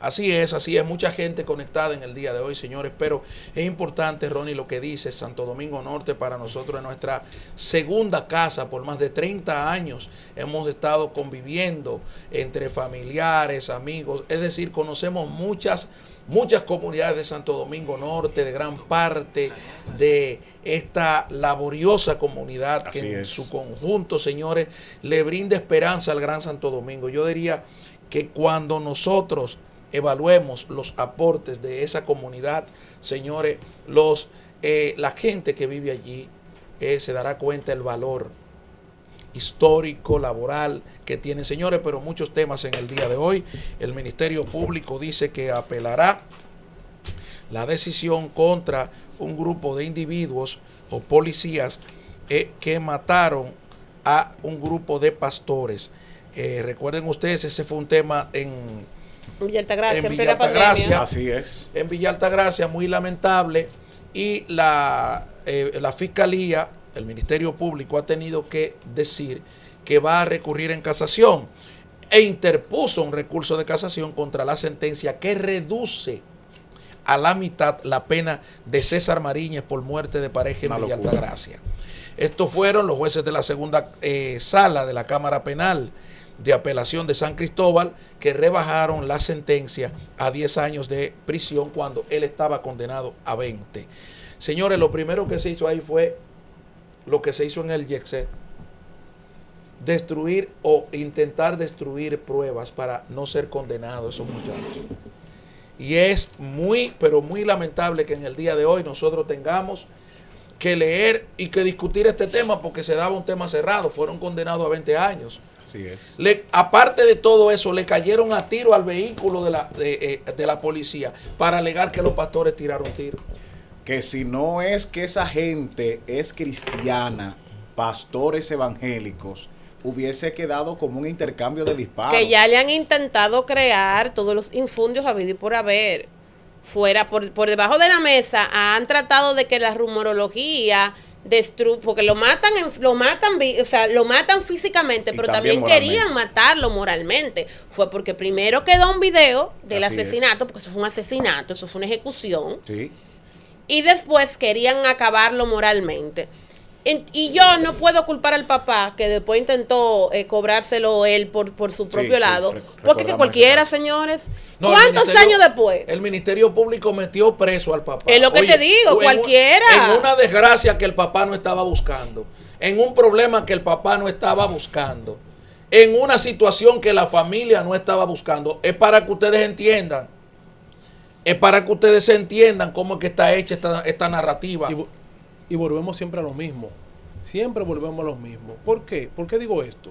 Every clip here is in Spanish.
Así es, mucha gente conectada en el día de hoy, señores, pero es importante, Ronnie, lo que dice Santo Domingo Norte para nosotros es nuestra segunda casa. Por más de 30 años hemos estado conviviendo entre familiares, amigos, es decir, conocemos muchas comunidades de Santo Domingo Norte, de gran parte de esta laboriosa comunidad que en su conjunto, señores, le brinda esperanza al Gran Santo Domingo. Yo diría que cuando nosotros evaluemos los aportes de esa comunidad, señores, la gente que vive allí se dará cuenta del valor histórico, laboral que tienen, señores, pero muchos temas en el día de hoy. El Ministerio Público dice que apelará la decisión contra un grupo de individuos o policías que mataron a un grupo de pastores. Recuerden ustedes, ese fue un tema en Villa Altagracia, así es. En Villa Altagracia, muy lamentable, y la Fiscalía, el Ministerio Público ha tenido que decir que va a recurrir en casación e interpuso un recurso de casación contra la sentencia que reduce a la mitad la pena de César Mariñez por muerte de pareja en Villa Altagracia. Estos fueron los jueces de la segunda sala de la Cámara Penal de Apelación de San Cristóbal, que rebajaron la sentencia a 10 años de prisión cuando él estaba condenado a 20. Señores, lo primero que se hizo ahí fue lo que se hizo en el YEXET: destruir o intentar destruir pruebas para no ser condenados esos muchachos. Y es muy, pero muy lamentable que en el día de hoy nosotros tengamos que leer y que discutir este tema, porque se daba un tema cerrado. Fueron condenados a 20 años. Así es. Aparte de todo eso, le cayeron a tiro al vehículo de la policía para alegar que los pastores tiraron tiro. Que si no es que esa gente es cristiana, pastores evangélicos, hubiese quedado como un intercambio de disparos. Que ya le han intentado crear todos los infundios habido y por haber. Fuera, por debajo de la mesa, han tratado de que la rumorología porque lo matan, o sea, lo matan físicamente, pero también querían matarlo moralmente. Fue porque primero quedó un video del asesinato, porque eso es un asesinato, eso es una ejecución. Sí. Y después querían acabarlo moralmente. Y yo no puedo culpar al papá, que después intentó cobrárselo él por su propio lado. Porque que cualquiera, señores. No, ¿cuántos años después? El Ministerio Público metió preso al papá. Es lo que te digo, cualquiera. En una desgracia que el papá no estaba buscando. En un problema que el papá no estaba buscando. En una situación que la familia no estaba buscando. Es para que ustedes entiendan. Es para que ustedes entiendan cómo es que está hecha esta narrativa. Y volvemos siempre a lo mismo. Siempre volvemos a lo mismo. ¿Por qué? ¿Por qué digo esto?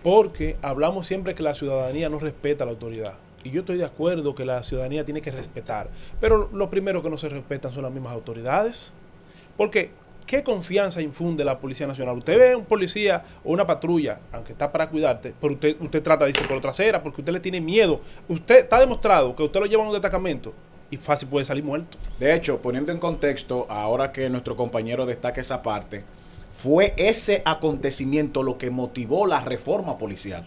Porque hablamos siempre que la ciudadanía no respeta a la autoridad. Y yo estoy de acuerdo que la ciudadanía tiene que respetar. Pero lo primero que no se respetan son las mismas autoridades. Porque, ¿qué confianza infunde la Policía Nacional? Usted ve un policía o una patrulla, aunque está para cuidarte, pero usted trata de irse por la trasera porque usted le tiene miedo. Usted está demostrado que usted lo lleva a un destacamento y fácil puede salir muerto. De hecho, poniendo en contexto, ahora que nuestro compañero destaca esa parte, fue ese acontecimiento lo que motivó la reforma policial.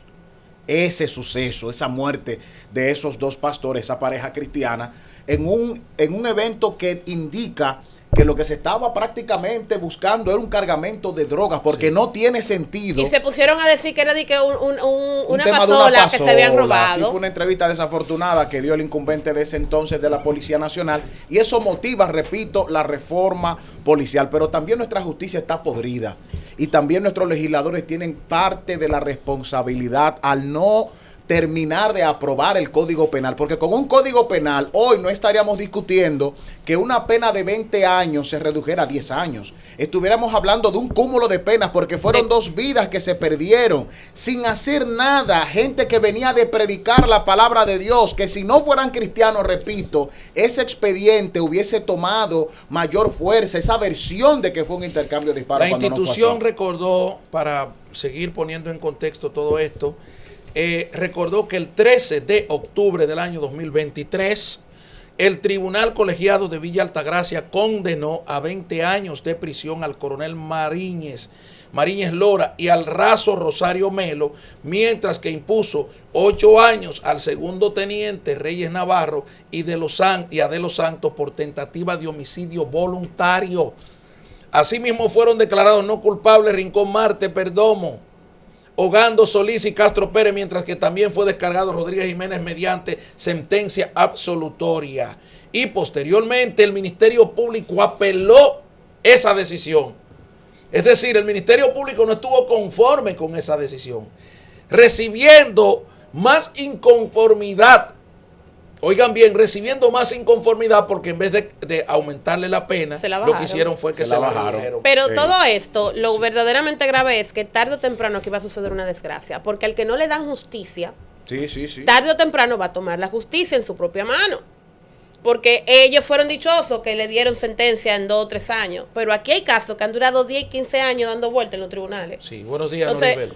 Ese suceso, esa muerte de esos dos pastores, esa pareja cristiana, en un evento que indica que lo que se estaba prácticamente buscando era un cargamento de drogas, porque no tiene sentido. Y se pusieron a decir que era de que una pasola que se habían robado. Sí, fue una entrevista desafortunada que dio el incumbente de ese entonces de la Policía Nacional, y eso motiva, repito, la reforma policial. Pero también nuestra justicia está podrida, y también nuestros legisladores tienen parte de la responsabilidad al no terminar de aprobar el Código Penal, porque con un Código Penal hoy no estaríamos discutiendo que una pena de 20 años se redujera a 10 años. Estuviéramos hablando de un cúmulo de penas, porque fueron 2 vidas que se perdieron sin hacer nada, gente que venía de predicar la palabra de Dios, que si no fueran cristianos, repito, ese expediente hubiese tomado mayor fuerza, esa versión de que fue un intercambio de disparos. La institución recordó, para seguir poniendo en contexto todo esto, recordó que el 13 de octubre del año 2023, el Tribunal Colegiado de Villa Altagracia condenó a 20 años de prisión al coronel Mariñez Mariñez Lora y al raso Rosario Melo, mientras que impuso 8 años al segundo teniente Reyes Navarro y a De los Santos por tentativa de homicidio voluntario. Asimismo fueron declarados no culpables Rincón Marte Perdomo, Ogando Solís y Castro Pérez, mientras que también fue descargado Rodríguez Jiménez mediante sentencia absolutoria. Y posteriormente el Ministerio Público apeló esa decisión. Es decir, el Ministerio Público no estuvo conforme con esa decisión, recibiendo más inconformidad. Oigan bien, recibiendo más inconformidad porque en vez de aumentarle la pena, lo que hicieron fue que se la bajaron. Pero todo esto, lo verdaderamente grave es que tarde o temprano aquí va a suceder una desgracia, porque al que no le dan justicia, tarde o temprano va a tomar la justicia en su propia mano. Porque ellos fueron dichosos que le dieron sentencia en 2 o 3 años, pero aquí hay casos que han durado 10 y 15 años dando vueltas en los tribunales. Sí, buenos días, entonces,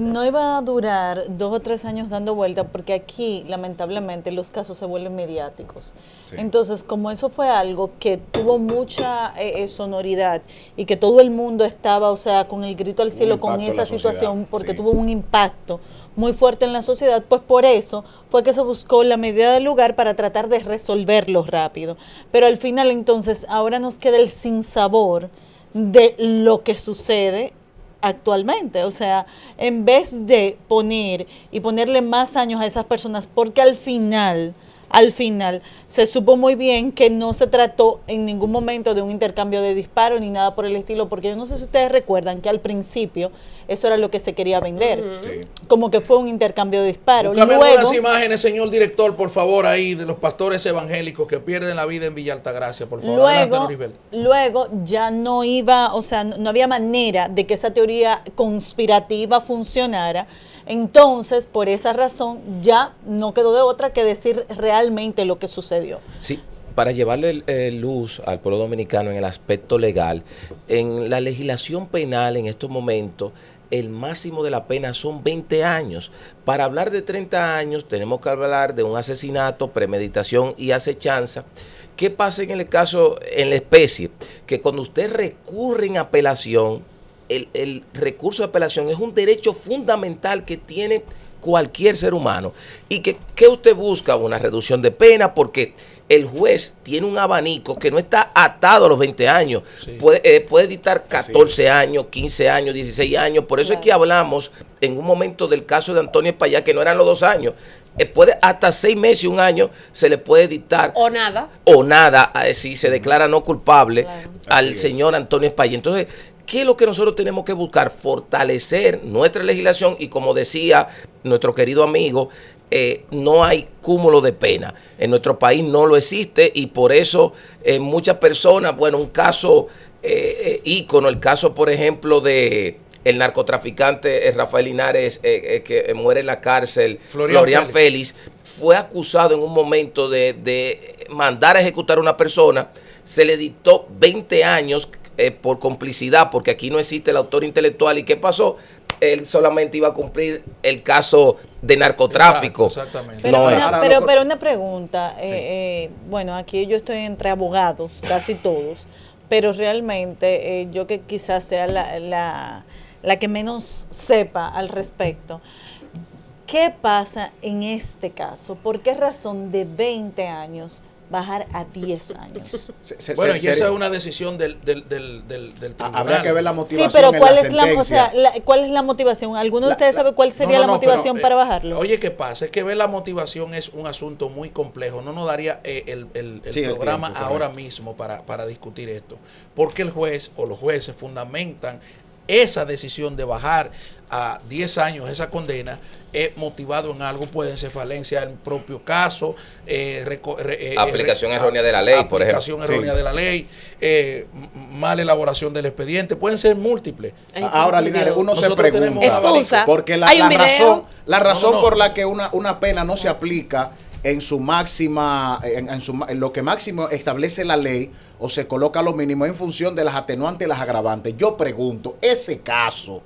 no iba a durar 2 o 3 años dando vueltas porque aquí lamentablemente los casos se vuelven mediáticos. Sí. Entonces, como eso fue algo que tuvo mucha sonoridad y que todo el mundo estaba, o sea, con el grito al cielo con esa situación, porque tuvo un impacto muy fuerte en la sociedad, pues por eso fue que se buscó la medida del lugar para tratar de resolverlo rápido. Pero al final entonces ahora nos queda el sinsabor de lo que sucede actualmente. O sea, en vez de ponerle más años a esas personas, porque al final se supo muy bien que no se trató en ningún momento de un intercambio de disparos ni nada por el estilo, porque yo no sé si ustedes recuerdan que al principio eso era lo que se quería vender, como que fue un intercambio de disparos. Luego, unas imágenes, señor director, por favor, ahí de los pastores evangélicos que pierden la vida en Villa Altagracia, por favor. Luego ya no iba, o sea, no había manera de que esa teoría conspirativa funcionara. Entonces, por esa razón, ya no quedó de otra que decir realmente lo que sucedió. Sí, para llevarle luz al pueblo dominicano en el aspecto legal, en la legislación penal en estos momentos, el máximo de la pena son 20 años. Para hablar de 30 años, tenemos que hablar de un asesinato, premeditación y acechanza. ¿Qué pasa en el caso, en la especie? Que cuando usted recurre en apelación, el recurso de apelación es un derecho fundamental que tiene cualquier ser humano. Y que usted busca una reducción de pena porque el juez tiene un abanico que no está atado a los 20 años. Sí. Puede dictar 14 años, 15 años, 16 años. Por eso es que hablamos en un momento del caso de Antonio Espaillat, que no eran los 2 años. Puede hasta 6 meses y 1 año se le puede dictar. O nada. O nada, si se declara no culpable al señor Antonio Espaillat. Entonces, ¿qué es lo que nosotros tenemos que buscar? Fortalecer nuestra legislación y, como decía nuestro querido amigo, no hay cúmulo de pena. En nuestro país no lo existe y por eso muchas personas, bueno, un caso ícono, el caso, por ejemplo, de el narcotraficante Rafael Linares, que muere en la cárcel, Florian Félix, fue acusado en un momento de mandar a ejecutar a una persona, se le dictó 20 años por complicidad, porque aquí no existe el autor intelectual. ¿Y qué pasó? Él solamente iba a cumplir el caso de narcotráfico. Exactamente. Pero una pregunta, bueno, aquí yo estoy entre abogados, casi todos, pero realmente yo que quizás sea la que menos sepa al respecto. ¿Qué pasa en este caso? ¿Por qué razón de 20 años bajar a 10 años? Bueno, y esa es una decisión del tribunal. Habrá que ver la motivación. Sí, pero ¿cuál es ¿cuál es la motivación? ¿Alguno de ustedes sabe cuál sería la motivación para bajarlo? Oye, ¿qué pasa? Es que ver la motivación es un asunto muy complejo. No nos daría el programa ahora mismo para discutir esto. Porque el juez o los jueces fundamentan esa decisión de bajar a 10 años esa condena motivado en algo, puede ser falencia del propio caso, aplicación errónea de la ley, por ejemplo. Aplicación errónea de la ley, mala elaboración del expediente, pueden ser múltiples. Ahora, Linares, uno se pregunta, excusa, porque la razón por la que una pena no se aplica en su máxima, en lo que máximo establece la ley, o se coloca lo mínimo en función de las atenuantes y las agravantes. Yo pregunto, ese caso,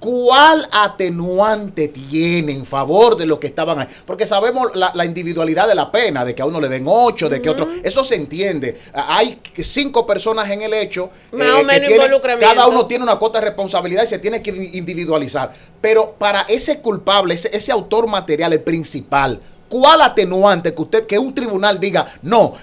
¿Cuál atenuante tiene en favor de los que estaban ahí? Porque sabemos la individualidad de la pena, de que a uno le den 8, de que otro... Eso se entiende. Hay 5 personas en el hecho. Más o menos involucramiento. Cada uno tiene una cuota de responsabilidad y se tiene que individualizar. Pero para ese culpable, ese autor material, el principal, ¿cuál atenuante que un tribunal diga, no,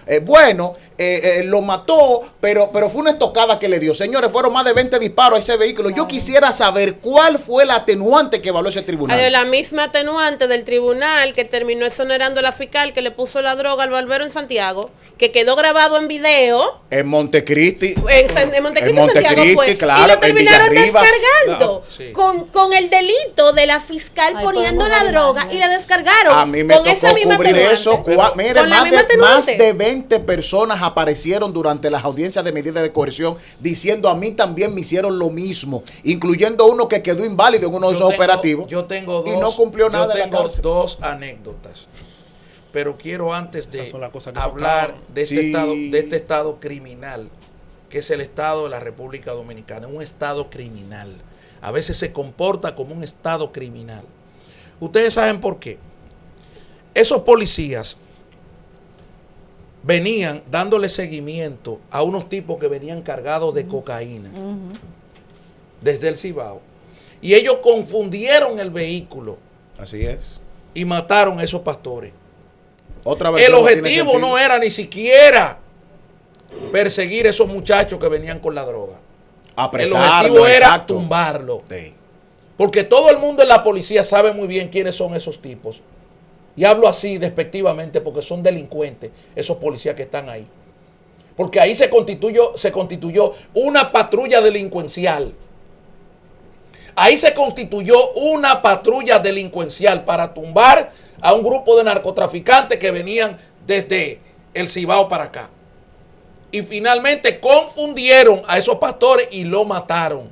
lo mató, pero fue una estocada que le dio? Señores, fueron más de 20 disparos a ese vehículo. Yo quisiera saber cuál fue el atenuante que evaluó ese tribunal. La misma atenuante del tribunal que terminó exonerando a la fiscal que le puso la droga al barbero en Santiago, que quedó grabado en video. En Montecristi. En Montecristi, Santiago fue. Claro, y lo terminaron descargando. Claro, sí. con el delito de la fiscal poniendo la droga y la descargaron. A mí me con tocó esa misma cubrir atenuante. eso. Mire, Con la misma más atenuante. de 20 personas aparecieron durante las audiencias de medida de coerción diciendo a mí también me hicieron lo mismo, incluyendo uno que quedó inválido en uno de esos operativos. Yo tengo y no cumplió nada. Yo tengo 2 anécdotas. Pero quiero antes de hablar de este estado criminal, que es el estado de la República Dominicana, un estado criminal. A veces se comporta como un estado criminal. Ustedes saben por qué. Esos policías venían dándole seguimiento a unos tipos que venían cargados de cocaína desde el Cibao. Y ellos confundieron el vehículo. Así es. Y mataron a esos pastores. Otra vez el objetivo no era ni siquiera perseguir a esos muchachos que venían con la droga. El objetivo era tumbarlo. Sí. Porque todo el mundo en la policía sabe muy bien quiénes son esos tipos. Y hablo así despectivamente porque son delincuentes esos policías que están ahí. Porque ahí se constituyó una patrulla delincuencial. Ahí se constituyó una patrulla delincuencial para tumbar a un grupo de narcotraficantes que venían desde el Cibao para acá. Y finalmente confundieron a esos pastores y lo mataron.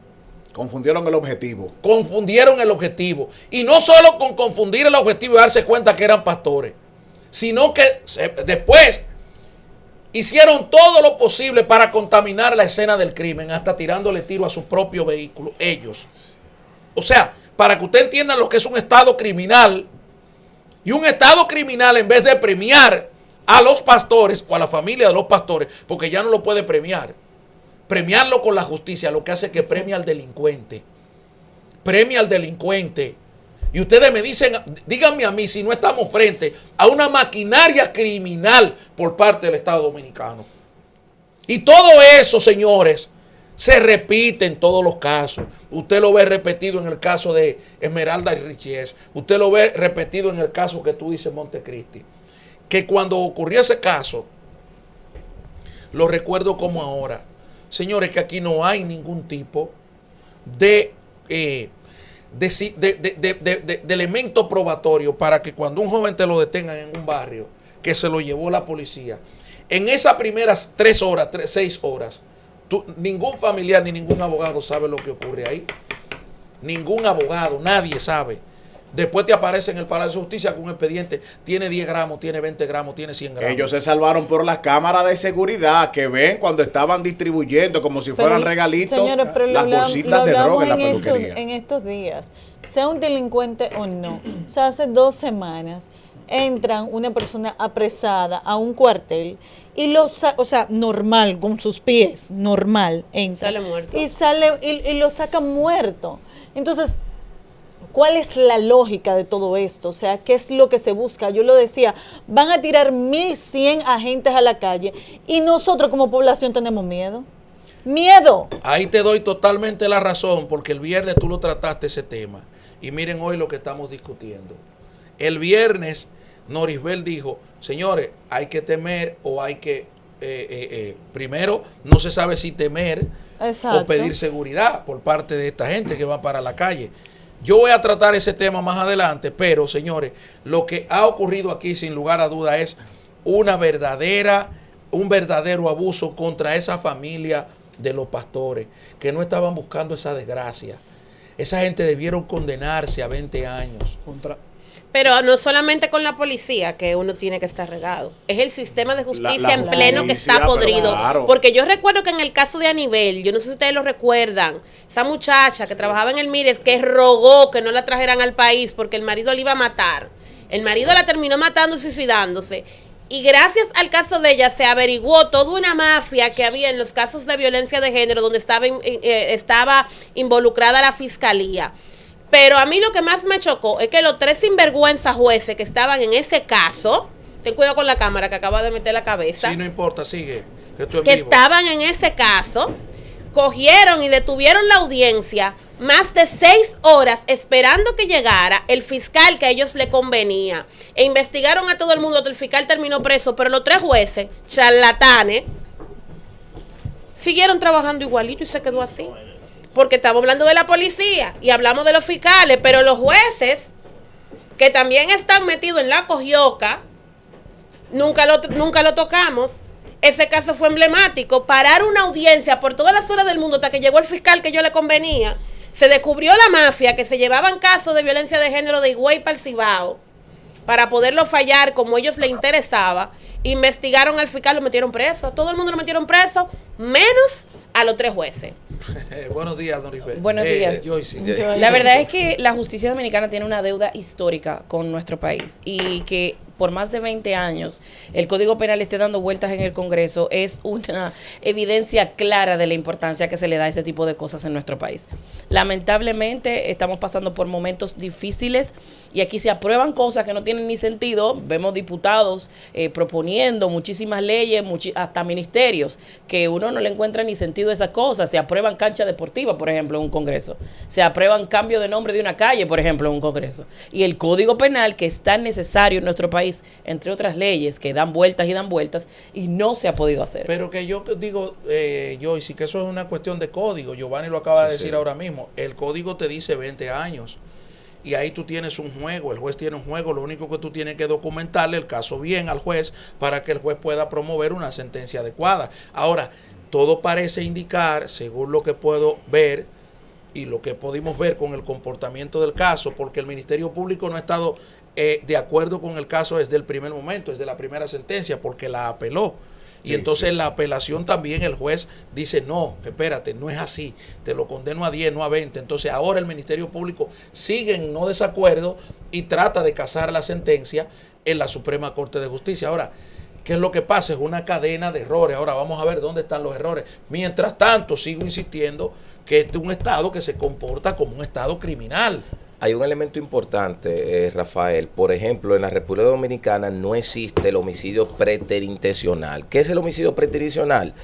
Confundieron el objetivo. Confundieron el objetivo. Y no solo con confundir el objetivo y darse cuenta que eran pastores, sino que después hicieron todo lo posible para contaminar la escena del crimen, hasta tirándole tiro a su propio vehículo, ellos. O sea, para que usted entienda lo que es un estado criminal, y un estado criminal, en vez de premiar a los pastores o a la familia de los pastores, porque ya no lo puede premiarlo con la justicia, lo que hace es que premia al delincuente. Premia al delincuente. Y ustedes me dicen, díganme a mí si no estamos frente a una maquinaria criminal por parte del Estado Dominicano. Y todo eso, señores, se repite en todos los casos. Usted lo ve repetido en el caso de Esmeralda y Richies. Usted lo ve repetido en el caso que tú dices, Montecristi. Que cuando ocurrió ese caso, lo recuerdo como ahora. Señores, que aquí no hay ningún tipo de elemento probatorio para que cuando un joven te lo detengan en un barrio, que se lo llevó la policía, en esas primeras 6 horas, ningún familiar ni ningún abogado sabe lo que ocurre ahí. Ningún abogado, nadie sabe. Después te aparece en el Palacio de Justicia con un expediente, tiene 10 gramos, tiene 20 gramos, tiene 100 gramos. Ellos se salvaron por las cámaras de seguridad que ven cuando estaban distribuyendo como si fueran regalitos, señores, pero las bolsitas de droga en la peluquería. En estos días, sea un delincuente o no, o sea, hace 2 semanas entran una persona apresada a un cuartel y o sea, normal, con sus pies, normal, entra. Sale muerto. Y lo sacan muerto. Entonces, ¿cuál es la lógica de todo esto? O sea, ¿qué es lo que se busca? Yo lo decía, van a tirar 1,100 agentes a la calle y nosotros como población tenemos miedo. ¡Miedo! Ahí te doy totalmente la razón, porque el viernes tú lo trataste ese tema. Y miren hoy lo que estamos discutiendo. El viernes, Norisbel dijo, señores, hay que temer o hay que, primero, no se sabe si temer Exacto. o pedir seguridad por parte de esta gente que va para la calle. Yo voy a tratar ese tema más adelante, pero señores, lo que ha ocurrido aquí sin lugar a duda es un verdadero abuso contra esa familia de los pastores que no estaban buscando esa desgracia. Esa gente debieron condenarse a 20 años. Pero no solamente con la policía que uno tiene que estar regado, es el sistema de justicia La en pleno que justicia, está pero podrido. claro. Porque yo recuerdo que en el caso de Anibel, yo no sé si ustedes lo recuerdan, esa muchacha que trabajaba en el Mires que rogó que no la trajeran al país porque el marido la iba a matar. El marido la terminó matando y suicidándose. Y gracias al caso de ella se averiguó toda una mafia que había en los casos de violencia de género donde estaba involucrada la fiscalía. Pero a mí lo que más me chocó es que los 3 sinvergüenza jueces que estaban en ese caso, ten cuidado con la cámara que acaba de meter la cabeza, Sí, no importa, sigue. Esto en que vivo. estaban en ese caso, cogieron y detuvieron la audiencia más de 6 horas esperando que llegara el fiscal que a ellos le convenía. E investigaron a todo el mundo, el fiscal terminó preso, pero los 3 jueces, charlatanes, siguieron trabajando igualito y se quedó así. Porque estamos hablando de la policía y hablamos de los fiscales, pero los jueces, que también están metidos en la cogioca, nunca lo tocamos. Ese caso fue emblemático. Parar una audiencia por todas las horas del mundo hasta que llegó el fiscal que yo le convenía. Se descubrió la mafia que se llevaban casos de violencia de género de Higüey para el Cibao para poderlo fallar como ellos les interesaba. Investigaron al fiscal, lo metieron preso. Todo el mundo lo metieron preso, menos a los 3 jueces. Buenos días, don Rifet. Buenos días. Joyce. La verdad es que la justicia dominicana tiene una deuda histórica con nuestro país y que por más de 20 años el Código Penal esté dando vueltas en el Congreso es una evidencia clara de la importancia que se le da a este tipo de cosas en nuestro país. Lamentablemente estamos pasando por momentos difíciles y aquí se aprueban cosas que no tienen ni sentido. Vemos diputados proponiendo muchísimas leyes, hasta ministerios, que uno no le encuentra ni sentido a esas cosas. Se aprueban canchas deportivas, por ejemplo, en un Congreso. Se aprueban cambio de nombre de una calle, por ejemplo, en un Congreso. Y el Código Penal, que es tan necesario en nuestro país, entre otras leyes que dan vueltas y no se ha podido hacer. Pero que yo digo, Joyce, que eso es una cuestión de código. Giovanni lo acaba de decir ahora mismo. El código te dice 20 años. Y ahí tú tienes un juego, el juez tiene un juego, lo único que tú tienes que documentarle el caso bien al juez para que el juez pueda promover una sentencia adecuada. Ahora, todo parece indicar, según lo que puedo ver y lo que pudimos ver con el comportamiento del caso, porque el Ministerio Público no ha estado de acuerdo con el caso desde el primer momento, desde la primera sentencia, porque la apeló. Y entonces la apelación también el juez dice, no, espérate, no es así, te lo condeno a 10, no a 20. Entonces ahora el Ministerio Público sigue en no desacuerdo y trata de casar la sentencia en la Suprema Corte de Justicia. Ahora, ¿qué es lo que pasa? Es una cadena de errores. Ahora vamos a ver dónde están los errores. Mientras tanto, sigo insistiendo que este es un Estado que se comporta como un Estado criminal. Hay un elemento importante, Rafael. Por ejemplo, en la República Dominicana no existe el homicidio preterintencional. ¿Qué es el homicidio preterintencional?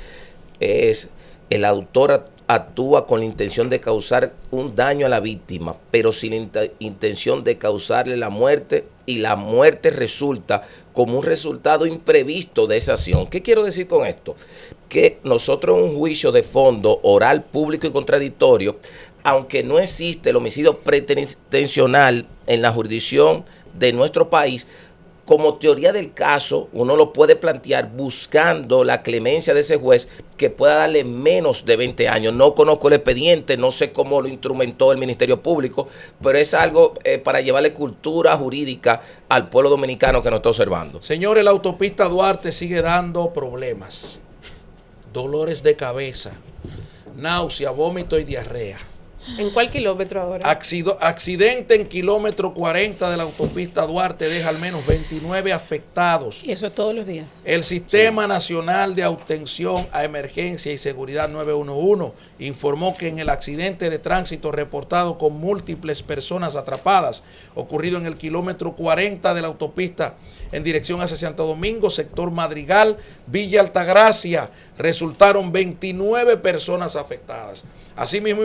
Es el autor actúa con la intención de causar un daño a la víctima, pero sin intención de causarle la muerte, y la muerte resulta como un resultado imprevisto de esa acción. ¿Qué quiero decir con esto? Que nosotros en un juicio de fondo, oral, público y contradictorio, aunque no existe el homicidio preterintencional en la jurisdicción de nuestro país, como teoría del caso, uno lo puede plantear buscando la clemencia de ese juez que pueda darle menos de 20 años. No conozco el expediente, no sé cómo lo instrumentó el Ministerio Público, pero es algo para llevarle cultura jurídica al pueblo dominicano que nos está observando. Señores, la autopista Duarte sigue dando problemas. Dolores de cabeza, náusea, vómito y diarrea. ¿En cuál kilómetro ahora? Accidente en kilómetro 40 de la autopista Duarte deja al menos 29 afectados. Y eso es todos los días. El Sistema Nacional de Atención a Emergencia y Seguridad 911 informó que en el accidente de tránsito reportado con múltiples personas atrapadas, ocurrido en el kilómetro 40 de la autopista en dirección hacia Santo Domingo, sector Madrigal, Villa Altagracia, resultaron 29 personas afectadas. Asimismo,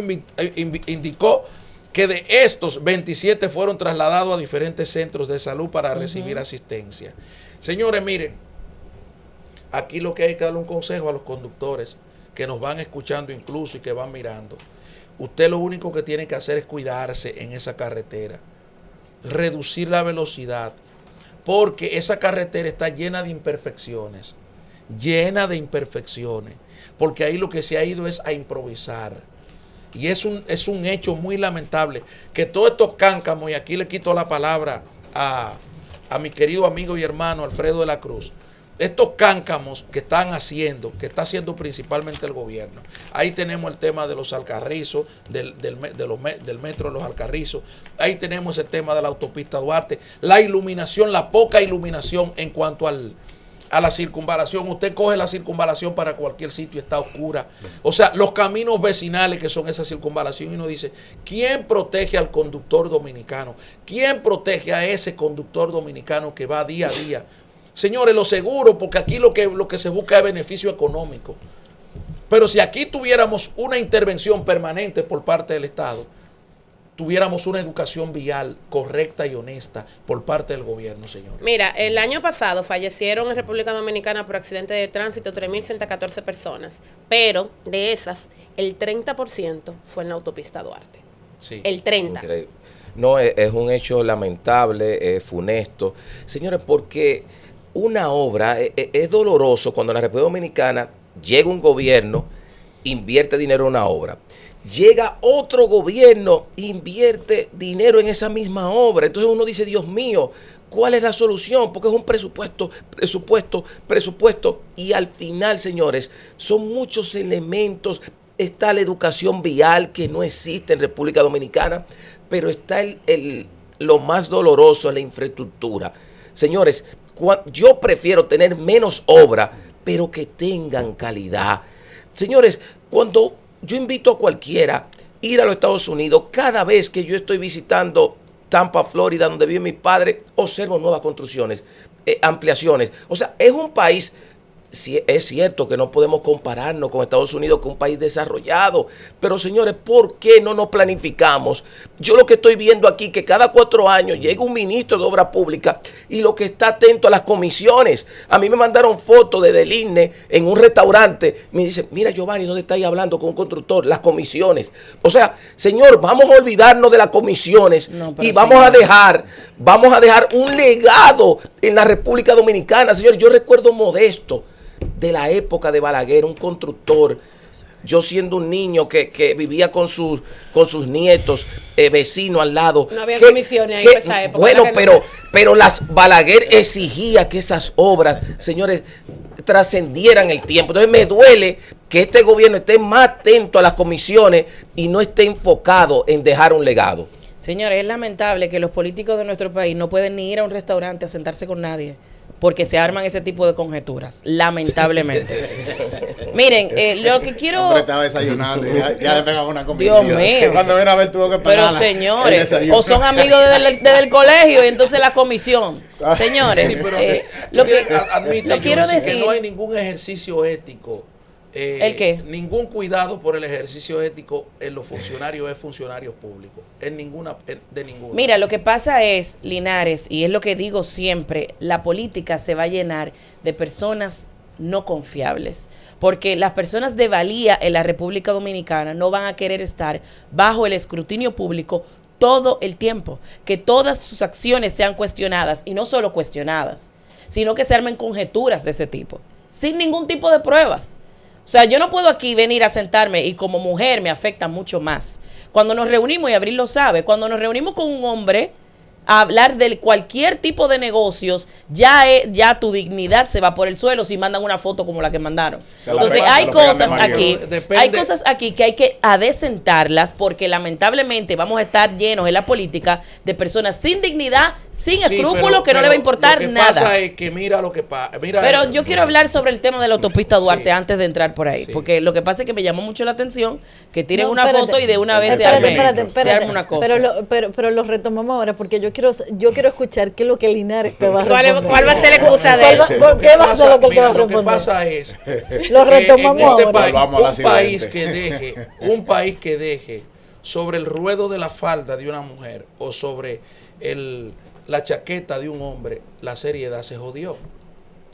indicó que de estos 27 fueron trasladados a diferentes centros de salud para recibir asistencia. Señores, miren, aquí lo que hay que darle un consejo a los conductores que nos van escuchando incluso y que van mirando. Usted lo único que tiene que hacer es cuidarse en esa carretera, reducir la velocidad, porque esa carretera está llena de imperfecciones, porque ahí lo que se ha ido es a improvisar. Y es un hecho muy lamentable que todos estos cáncamos, y aquí le quito la palabra a mi querido amigo y hermano Alfredo de la Cruz, estos cáncamos que están haciendo, que está haciendo principalmente el gobierno. Ahí tenemos el tema de los Alcarrizos, del metro de los Alcarrizos. Ahí tenemos el tema de la autopista Duarte. La iluminación, la poca iluminación en cuanto a la circunvalación. Usted coge la circunvalación para cualquier sitio, está oscura. O sea, los caminos vecinales que son esa circunvalación, y uno dice, ¿quién protege al conductor dominicano? ¿Quién protege a ese conductor dominicano que va día a día? Señores, lo seguro, porque aquí lo que se busca es beneficio económico. Pero si aquí tuviéramos una intervención permanente por parte del Estado, tuviéramos una educación vial correcta y honesta por parte del gobierno, señor. Mira, el año pasado fallecieron en República Dominicana por accidente de tránsito 3.114 personas, pero de esas, el 30% fue en la autopista Duarte. Sí. El 30%. Increíble. No, es un hecho lamentable, funesto. Señores, porque una obra es doloroso cuando en la República Dominicana llega un gobierno, invierte dinero en una obra. Llega otro gobierno, invierte dinero en esa misma obra. Entonces uno dice, Dios mío, ¿cuál es la solución? Porque es un presupuesto. Y al final, señores, son muchos elementos. Está la educación vial que no existe en República Dominicana, pero está lo más doloroso, la infraestructura. Señores, yo prefiero tener menos obra, pero que tengan calidad. Señores, cuando yo invito a cualquiera a ir a los Estados Unidos, cada vez que yo estoy visitando Tampa, Florida, donde vive mi padre, observo nuevas construcciones, ampliaciones. O sea, es un país, sí, es cierto que no podemos compararnos con Estados Unidos, que es un país desarrollado, pero señores, ¿por qué no nos planificamos? Yo lo que estoy viendo aquí, que cada 4 años llega un ministro de Obra Pública y lo que está atento a las comisiones. A mí me mandaron fotos desde el INE en un restaurante, me dicen, mira Giovanni, ¿dónde estáis hablando con un constructor? Las comisiones. O sea, señor, vamos a olvidarnos de las comisiones y vamos a dejar un legado en la República Dominicana. Señor, yo recuerdo Modesto, de la época de Balaguer, un constructor. Yo siendo un niño que vivía con sus nietos, vecinos al lado. No había comisiones ahí en esa época. Bueno, pero las Balaguer exigía que esas obras, señores, trascendieran el tiempo. Entonces me duele que este gobierno esté más atento a las comisiones y no esté enfocado en dejar un legado. Señores, es lamentable que los políticos de nuestro país no pueden ni ir a un restaurante a sentarse con nadie, porque se arman ese tipo de conjeturas, lamentablemente. Miren, lo que quiero... Hombre, estaba desayunando y ya le pegaba una comisión. Dios mío. Cuando viene a ver tuvo que pagar. Pero señores, o son amigos desde el colegio y entonces la comisión. Señores, Sí, pero lo que admite, lo quiero Joyce, decir... que no hay ningún ejercicio ético. ¿El qué? Ningún cuidado por el ejercicio ético en los funcionarios públicos. De ninguna. Mira, lo que pasa es, Linares, y es lo que digo siempre, la política se va a llenar de personas no confiables, porque las personas de valía en la República Dominicana no van a querer estar bajo el escrutinio público todo el tiempo, que todas sus acciones sean cuestionadas, y no solo cuestionadas, sino que se armen conjeturas de ese tipo, sin ningún tipo de pruebas. O sea, yo no puedo aquí venir a sentarme, y como mujer me afecta mucho más. Cuando nos reunimos, y Abril lo sabe, cuando nos reunimos con un hombre a hablar de cualquier tipo de negocios, ya tu dignidad se va por el suelo si mandan una foto como la que mandaron. Entonces hay cosas aquí que hay que adecentarlas, porque lamentablemente vamos a estar llenos en la política de personas sin dignidad, sin escrúpulos, que no le va a importar nada. Lo que pasa es que mira lo que pasa. Pero yo quiero hablar sobre el tema de la autopista Duarte antes de entrar por ahí, Sí. porque lo que pasa es que me llamó mucho la atención que tiren No, una espérate. foto y de una vez Espérate. se arma una cosa. Pero lo retomamos ahora porque yo quiero escuchar qué es lo que Linares te va a ¿Cuál responder. va a ser la excusa de él? ¿Qué va a ser lo que él te va a Lo que responder? pasa es Lo que retomamos en este ahora. país, Vamos al un país que deje sobre el ruedo de la falda de una mujer o sobre la chaqueta de un hombre, la seriedad se jodió.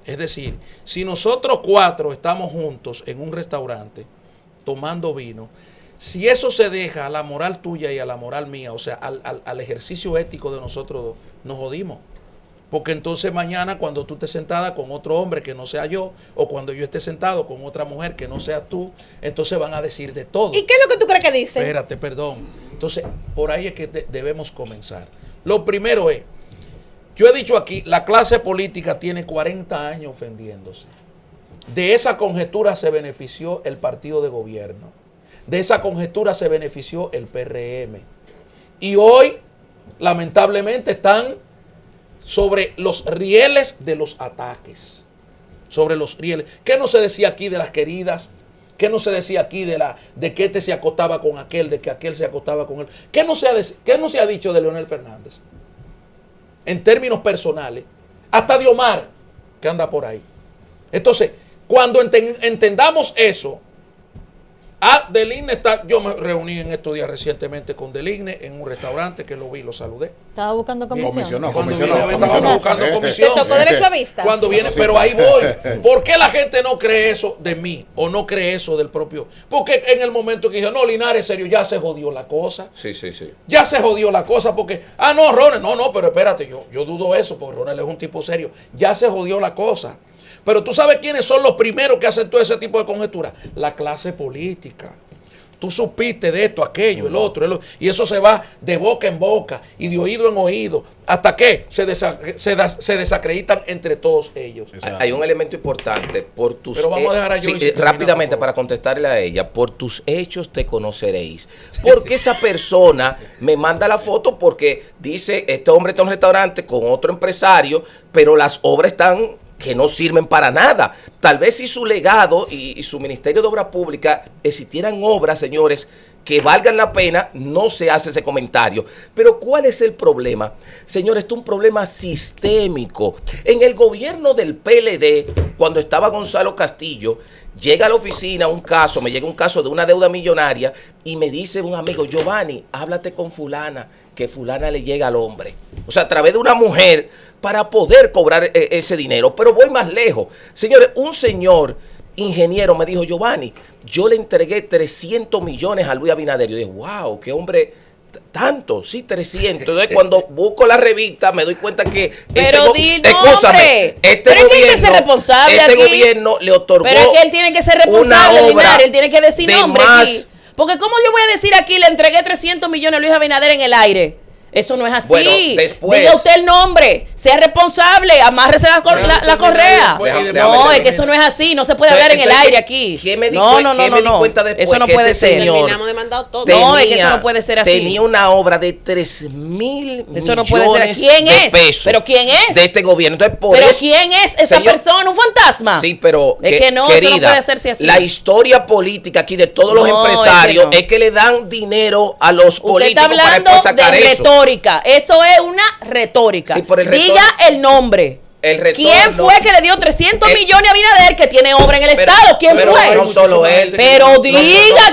Es decir, si nosotros 4 estamos juntos en un restaurante tomando vino, si eso se deja a la moral tuya y a la moral mía, o sea, al ejercicio ético de nosotros dos, nos jodimos. Porque entonces mañana cuando tú estés sentada con otro hombre que no sea yo, o cuando yo esté sentado con otra mujer que no sea tú, entonces van a decir de todo. ¿Y qué es lo que tú crees que dice? Espérate, perdón. Entonces, por ahí es que debemos comenzar. Lo primero es, Yo he dicho aquí, la clase política tiene 40 años ofendiéndose. De esa conjetura se benefició el partido de gobierno. De esa conjetura se benefició el PRM. Y hoy, lamentablemente, están sobre los rieles de los ataques. Sobre los rieles. ¿Qué no se decía aquí de las queridas? ¿Qué no se decía aquí de que este se acostaba con aquel, de que aquel se acostaba con él? ¿Qué no se ha dicho de Leonel Fernández? En términos personales. Hasta de Omar, que anda por ahí. Entonces, cuando entendamos eso, Deligne está, yo me reuní en estos días recientemente con Deligne en un restaurante que lo vi, lo saludé. Estaba buscando comisión. Estaba buscando comisión. ¿Te tocó derecho a vista? Cuando viene, pero ahí voy. ¿Por qué la gente no cree eso de mí o no cree eso del propio? Porque en el momento que dijo, no, Linares, serio, ya se jodió la cosa. Sí. Ya se jodió la cosa porque, no, Ronald, no, pero espérate, yo dudo eso porque Ronald es un tipo serio. Ya se jodió la cosa. Pero tú sabes quiénes son los primeros que hacen todo ese tipo de conjeturas. La clase política. Tú supiste de esto, aquello, el otro. Y eso se va de boca en boca y de oído en oído. ¿Hasta que se desacreditan entre todos ellos? Hay un elemento importante. Por tus Pero vamos a dejar a Joyce rápidamente para contestarle a ella. Por tus hechos te conoceréis. Porque esa persona me manda la foto porque dice, este hombre está en un restaurante con otro empresario, pero las obras están que no sirven para nada. Tal vez si su legado y su Ministerio de Obras Públicas existieran obras, señores, que valgan la pena, no se hace ese comentario. Pero ¿cuál es el problema? Señores, esto es un problema sistémico. En el gobierno del PLD, cuando estaba Gonzalo Castillo, llega a la oficina me llega un caso de una deuda millonaria y me dice un amigo, Giovanni, háblate con fulana, que fulana le llega al hombre. O sea, a través de una mujer para poder cobrar ese dinero. Pero voy más lejos. Señores, un señor ingeniero me dijo, Giovanni, yo le entregué 300 millones a Luis Abinader. Yo dije, wow, qué hombre, tanto, sí, 300. Entonces, cuando busco la revista, me doy cuenta que pero escúchame, gobierno le otorgó. Pero es que él tiene que ser responsable, Linares, él tiene que decir nombre aquí. Porque ¿cómo yo voy a decir aquí, le entregué 300 millones a Luis Abinader en el aire? Eso no es así. Bueno, después, diga usted el nombre, sea responsable, amárrese la correa. No, es que eso no es así, no se puede hablar en el aire aquí. ¿Qué me di cuenta después? Eso no puede ser. Terminamos demandado todo. No, es que eso no puede ser así. Tenía una obra de 3,000 eso no puede ser. ¿Quién es? Pesos. ¿Pero quién es? De este gobierno. Entonces, ¿pero quién es esa persona? ¿Un fantasma? Sí, pero es que no, querida, eso no puede hacerse así. La historia política aquí de todos los empresarios es que le dan dinero a los políticos para después sacar eso. Usted está hablando de retórica. Eso es una retórica. Sí, por el diga el nombre. ¿Quién fue que le dio 300 millones a Abinader que tiene obra en el Estado? ¿Quién fue? No solo él. Pero diga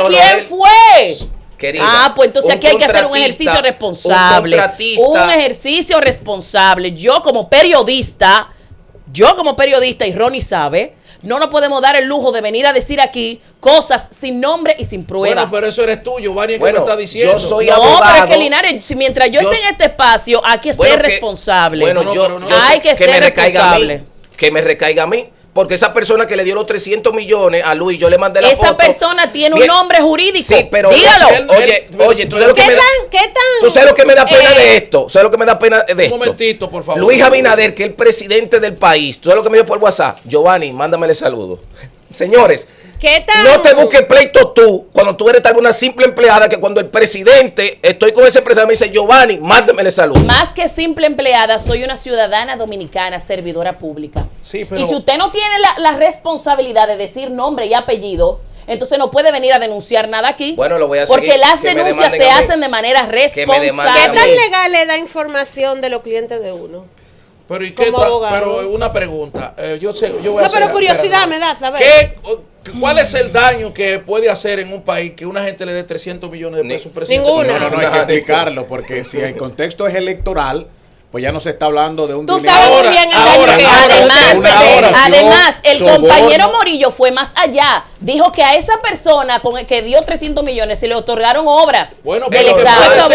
quién fue. Querida, pues entonces aquí hay que hacer un ejercicio responsable. Un ejercicio responsable. Yo como periodista, y Ronnie sabe, no nos podemos dar el lujo de venir a decir aquí cosas sin nombre y sin pruebas. Bueno, pero eso eres tú, Giovanni, que me está diciendo. Yo soy abogado. No, pero es que Linares, mientras yo esté en este espacio, hay que ser responsable. Hay que ser responsable. Que me recaiga a mí. Porque esa persona que le dio los 300 millones a Luis, yo le mandé la foto. Esa persona tiene un nombre jurídico. Sí, pero dígalo. Oye, tú sabes lo que me da. ¿Tú sabes lo que me da pena de esto? ¿Sabes lo que me da pena de esto? Un momentito, por favor. Luis Abinader, que es el presidente del país. ¿Tú sabes lo que me dio por WhatsApp? Giovanni, mándamele saludos. Señores, no te busques pleito tú cuando tú eres tal vez una simple empleada, que cuando el presidente, estoy con ese empresario, me dice, Giovanni, mándamele saludos. Más que simple empleada, soy una ciudadana dominicana, servidora pública. Sí, pero... Y si usted no tiene la responsabilidad de decir nombre y apellido, entonces no puede venir a denunciar nada aquí. Bueno, lo voy a porque seguir, las denuncias se hacen de manera responsable. ¿Qué tan legal le da información de los clientes de uno? Pero, ¿y qué pero una pregunta. Yo voy a hacer, pero curiosidad me da saber. ¿Cuál es el daño que puede hacer en un país que una gente le dé 300 millones de pesos a un presidente? Ninguna. No, hay que explicarlo, porque si el contexto es electoral, pues ya no se está hablando de un dinero. Tú sabes muy bien el daño que además, el compañero Morillo fue más allá. Dijo que a esa persona con el que dio 300 millones se le otorgaron obras del Estado.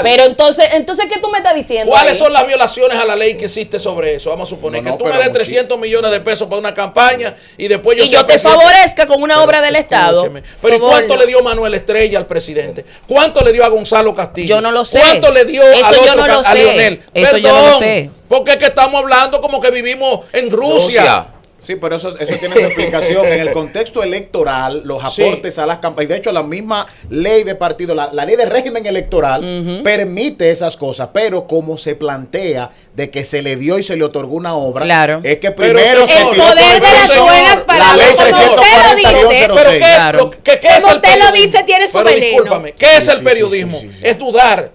Pero entonces, ¿qué tú me estás diciendo? ¿Cuáles son las violaciones a la ley que existe sobre eso? Vamos a suponer que tú me des 300 millones de pesos para una campaña y después yo te favorezca con una obra del Estado. Pero ¿y cuánto le dio Manuel Estrella al presidente? ¿Cuánto le dio a Gonzalo Castillo? Yo no lo sé. ¿Cuánto le dio a Leonel? Eso yo no lo sé. Porque es que estamos hablando como que vivimos en Rusia. Sí, pero eso tiene su explicación. En el contexto electoral, los aportes a las campañas, de hecho, la misma ley de partido, la ley de régimen electoral, permite esas cosas, pero como se plantea de que se le dio y se le otorgó una obra, claro, es que primero el poder de las buenas palabras, como usted lo dice, pero ¿qué es como el usted lo periodismo? dice, tiene su Pero veneno. discúlpame, ¿qué es el periodismo? Sí. Es dudar.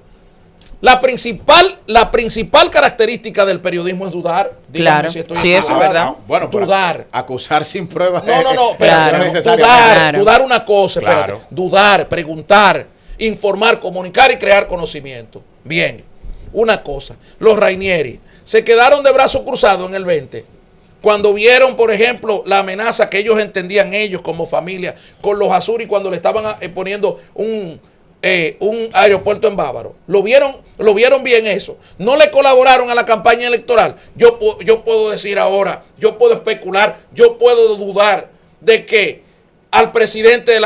La principal característica del periodismo es dudar. Dígame Claro, si estoy sí, eso es equivocado. verdad. Bueno, dudar. Acusar sin pruebas. No, Claro. espérate, necesariamente. Claro. dudar una cosa, espérate. Claro. Dudar, preguntar, informar, comunicar y crear conocimiento. Bien, una cosa, los Rainieri se quedaron de brazos cruzados en el 20, cuando vieron, por ejemplo, la amenaza que ellos entendían ellos como familia con los Azuri cuando le estaban poniendo un aeropuerto en Bávaro. Lo vieron bien eso. No le colaboraron a la campaña electoral. Yo puedo decir ahora, yo puedo especular, yo puedo dudar de que al presidente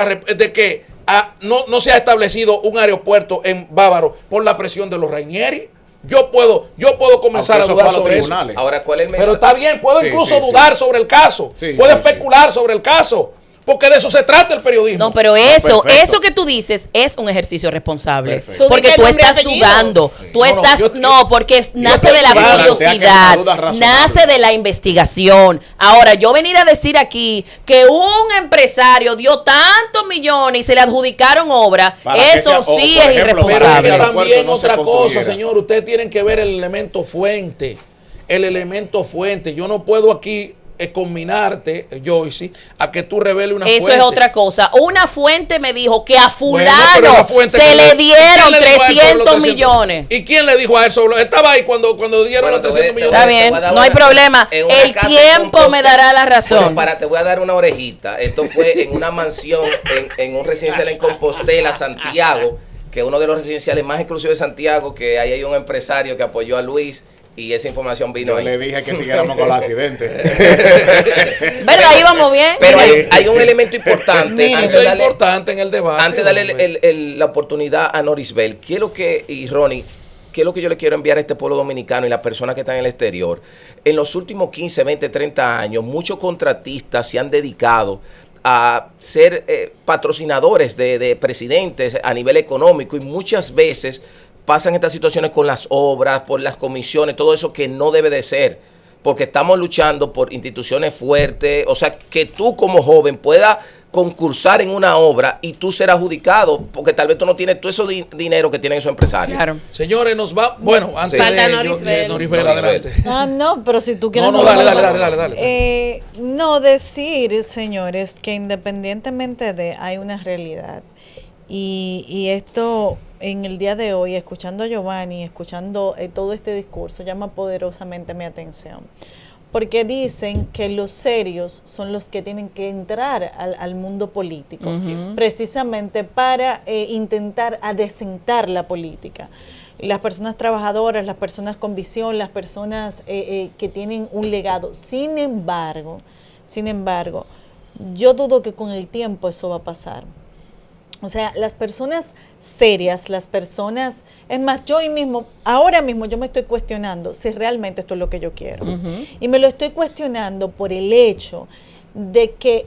no se ha establecido un aeropuerto en Bávaro por la presión de los Rainieri. Yo puedo comenzar a dudar sobre eso. Ahora, ¿cuál es el mensaje? Pero está bien, puedo incluso dudar sobre el caso. Sí, puedo sí, especular sobre el caso. Porque de eso se trata el periodismo. No, pero eso perfecto. que tú dices es un ejercicio responsable. Perfecto. Porque Tú tú di que estás nombre y dudando. apellido. Tú No, estás, porque nace estoy de la dudando. curiosidad, Plantea que la duda es razonable. nace de la investigación. Ahora, yo venir a decir aquí que un empresario dio tantos millones y se le adjudicaron obras, Para que eso sea- o, sí por es ejemplo, Pero para es que que el irresponsable. aeropuerto también no se otra cosa, construyera. señor. Ustedes tienen que ver el elemento fuente. El elemento fuente. Yo no puedo aquí combinarte, Joyce, a que tú reveles una Eso fuente. es otra cosa. Una fuente me dijo que a Bueno, fulano pero la fuente se que le ¿quién dieron le dijo a él sobre los 300 millones. ¿Y quién le dijo a él sobre Él estaba ahí cuando dieron Bueno, los 300 millones. Está bien, no hay problema. El tiempo me dará la razón. Bueno, te voy a dar una orejita. Esto fue en una mansión, en un residencial en Compostela, Santiago, que es uno de los residenciales más exclusivos de Santiago, que ahí hay un empresario que apoyó a Luis y esa información vino Yo ahí. le dije que siguiéramos con los accidentes. ¿Verdad? Íbamos bien. Pero hay un elemento importante. Eso es importante en el debate. Antes de darle hombre. la oportunidad a Norisbel, y Ronnie, ¿qué es lo que yo le quiero enviar a este pueblo dominicano y las personas que están en el exterior? En los últimos 15, 20, 30 años, muchos contratistas se han dedicado a ser patrocinadores de presidentes a nivel económico y muchas veces pasan estas situaciones con las obras, por las comisiones, todo eso que no debe de ser, porque estamos luchando por instituciones fuertes, o sea, que tú como joven puedas concursar en una obra y tú ser adjudicado, porque tal vez tú no tienes todo ese dinero que tienen esos empresarios. Claro. Señores, nos va. Bueno, antes Falta de Norisbel. Norisbel, adelante. No, pero si tú quieres... No, dale. No decir, señores, que independientemente de hay una realidad y esto en el día de hoy, escuchando a Giovanni, escuchando todo este discurso, llama poderosamente mi atención. Porque dicen que los serios son los que tienen que entrar al mundo político, precisamente para intentar adecentar la política. Las personas trabajadoras, las personas con visión, las personas que tienen un legado. Sin embargo, yo dudo que con el tiempo eso va a pasar. O sea, las personas serias, las personas, es más, ahora mismo yo me estoy cuestionando si realmente esto es lo que yo quiero. Y me lo estoy cuestionando por el hecho de que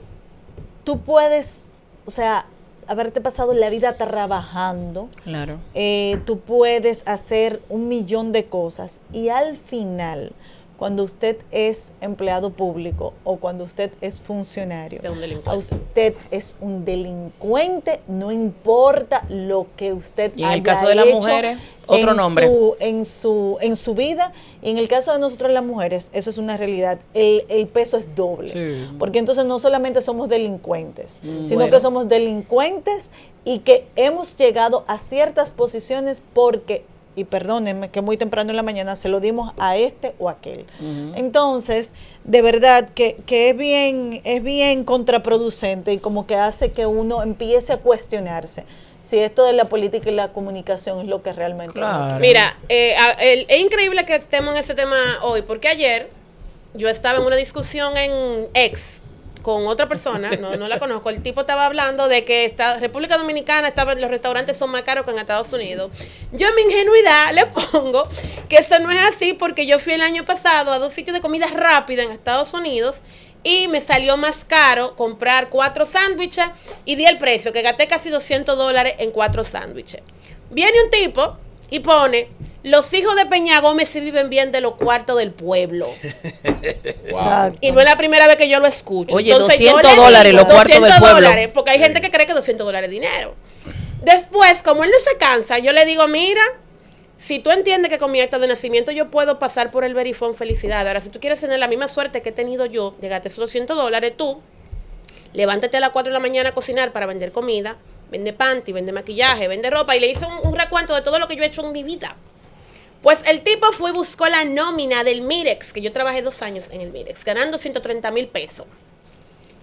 tú puedes, o sea, haberte pasado la vida trabajando, Claro. tú puedes hacer 1.000.000 de cosas y al final, cuando usted es empleado público o cuando usted es funcionario, Es un delincuente. usted es un delincuente, no importa lo que usted Y en el haya caso de las hecho mujeres, otro nombre. en su vida, y en el caso de nosotros las mujeres, eso es una realidad, el peso es doble, Sí. porque entonces no solamente somos delincuentes, sino bueno. que somos delincuentes y que hemos llegado a ciertas posiciones porque, y perdónenme que muy temprano en la mañana se lo dimos a este o aquel. Entonces, de verdad que es bien contraproducente y como que hace que uno empiece a cuestionarse si esto de la política y la comunicación es lo que realmente Claro. uno quiere. Mira, es increíble que estemos en ese tema hoy, porque ayer yo estaba en una discusión en X con otra persona, no la conozco, el tipo estaba hablando de que República Dominicana, los restaurantes son más caros que en Estados Unidos. Yo en mi ingenuidad le pongo que eso no es así, porque yo fui el año pasado a 2 sitios de comida rápida en Estados Unidos y me salió más caro comprar 4 sándwiches y di el precio, que gasté casi $200 en 4 sándwiches. Viene un tipo y pone: los hijos de Peña Gómez se viven bien de los cuartos del pueblo. Wow. Y no es la primera vez que yo lo escucho. Oye, Entonces, $200 digo, los cuartos del pueblo. $200, porque hay gente que cree que $200 es dinero. Después, como él no se cansa, yo le digo: mira, si tú entiendes que con mi acta de nacimiento yo puedo pasar por el verifón, felicidad. Ahora, si tú quieres tener la misma suerte que he tenido yo, llegate esos $200, tú levántate a las 4 de la mañana a cocinar para vender comida, vende panty, vende maquillaje, vende ropa, y le hice un recuento de todo lo que yo he hecho en mi vida. Pues el tipo fue y buscó la nómina del Mirex, que yo trabajé 2 años en el Mirex, ganando 130,000 pesos.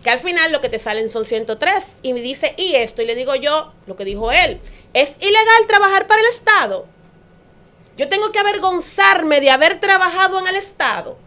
Que al final lo que te salen son 103. Y me dice: ¿y esto? Y le digo yo, lo que dijo él: ¿es ilegal trabajar para el Estado? Yo tengo que avergonzarme de haber trabajado en el Estado.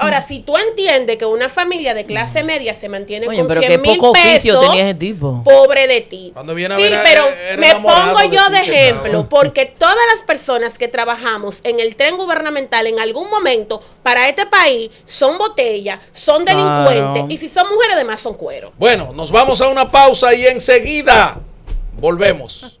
Ahora, si tú entiendes que una familia de clase media se mantiene Oye, con pero 100 qué mil poco oficio pesos, tenía ese tipo. pobre de ti. Cuando viene a Sí, ver, pero era me enamorado pongo yo de ti, ejemplo, chao. porque todas las personas que trabajamos en el tren gubernamental en algún momento para este país son botellas, son delincuentes, Claro. y si son mujeres, además son cuero. Bueno, nos vamos a una pausa y enseguida volvemos.